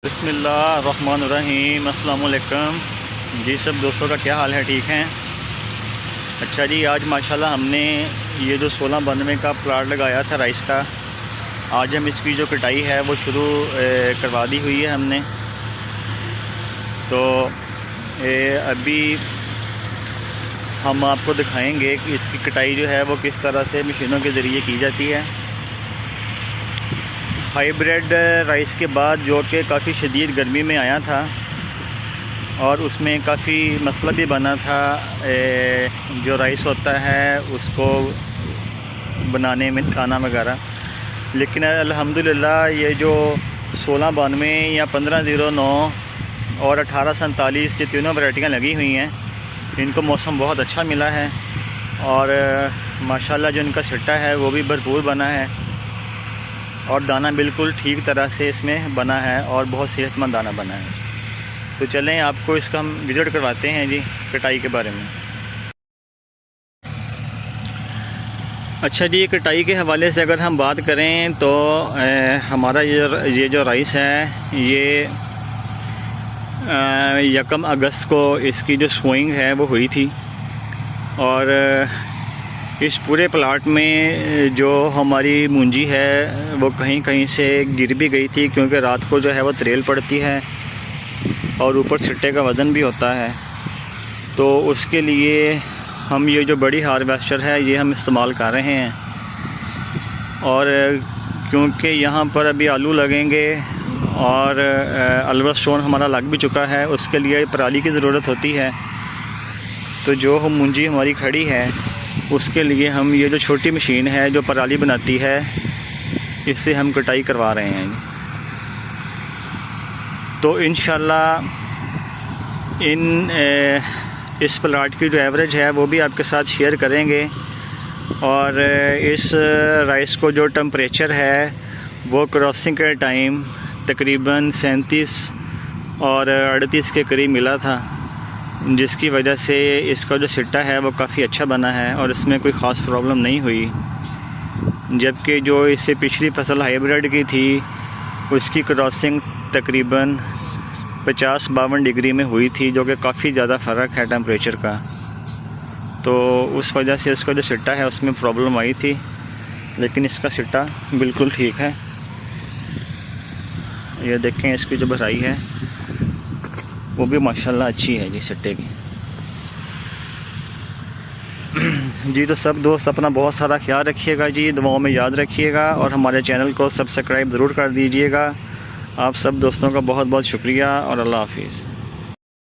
बिस्मिल्लाहिर्रहमानिर्रहीम। अस्सलाम वालेकुम जी। सब दोस्तों का क्या हाल है? ठीक हैं? अच्छा जी, आज माशाल्लाह हमने ये जो 1692 का प्लाट लगाया था राइस का, आज हम इसकी जो कटाई है वो शुरू करवा दी हुई है हमने। तो अभी हम आपको दिखाएंगे कि इसकी कटाई जो है वो किस तरह से मशीनों के ज़रिए की जाती है। हाइब्रिड राइस के बाद जो कि काफ़ी शदीद गर्मी में आया था और उसमें काफ़ी मसला भी बना था जो राइस होता है उसको बनाने में, खाना वगैरह। लेकिन अल्हम्दुलिल्लाह ये जो 1692 या 1509 और 1847 ये तीनों वैरायटियाँ लगी हुई हैं, इनको मौसम बहुत अच्छा मिला है और माशाल्लाह जो इनका सिट्टा है वो भी भरपूर बना है और दाना बिल्कुल ठीक तरह से इसमें बना है और बहुत सेहतमंद दाना बना है। तो चलें आपको इसका हम विज़िट करवाते हैं जी कटाई के बारे में। अच्छा जी, कटाई के हवाले से अगर हम बात करें तो हमारा ये जो राइस है ये 1 अगस्त को इसकी जो सोइंग है वो हुई थी और इस पूरे प्लाट में जो हमारी मूंजी है वो कहीं कहीं से गिर भी गई थी, क्योंकि रात को जो है वो त्रेल पड़ती है और ऊपर सिट्टे का वज़न भी होता है। तो उसके लिए हम ये जो बड़ी हार्वेस्टर है ये हम इस्तेमाल कर रहे हैं। और क्योंकि यहाँ पर अभी आलू लगेंगे और अलवा स्टोन हमारा लग भी चुका है, उसके लिए पराली की ज़रूरत होती है। तो जो हम मूंजी हमारी खड़ी है उसके लिए हम ये जो छोटी मशीन है जो पराली बनाती है इससे हम कटाई करवा रहे हैं। तो इंशाल्लाह इस प्लाट की जो एवरेज है वो भी आपके साथ शेयर करेंगे। और इस राइस को जो टेम्परेचर है वो क्रॉसिंग के टाइम तकरीबन 37 और 38 के करीब मिला था, जिसकी वजह से इसका जो सिट्टा है वो काफ़ी अच्छा बना है और इसमें कोई ख़ास प्रॉब्लम नहीं हुई। जबकि जो इससे पिछली फसल हाइब्रिड की थी उसकी क्रॉसिंग तकरीबन 50-52 डिग्री में हुई थी, जो कि काफ़ी ज़्यादा फ़र्क है टेम्परेचर का। तो उस वजह से इसका जो सिट्टा है उसमें प्रॉब्लम आई थी, लेकिन इसका सिट्टा बिल्कुल ठीक है। ये देखें, इसकी जो भराई है वो भी माशाल्लाह अच्छी है जी सिट्टे की। जी तो सब दोस्त अपना बहुत सारा ख्याल रखिएगा जी, दुआओं में याद रखिएगा और हमारे चैनल को सब्सक्राइब ज़रूर कर दीजिएगा। आप सब दोस्तों का बहुत बहुत शुक्रिया और अल्लाह हाफिज़।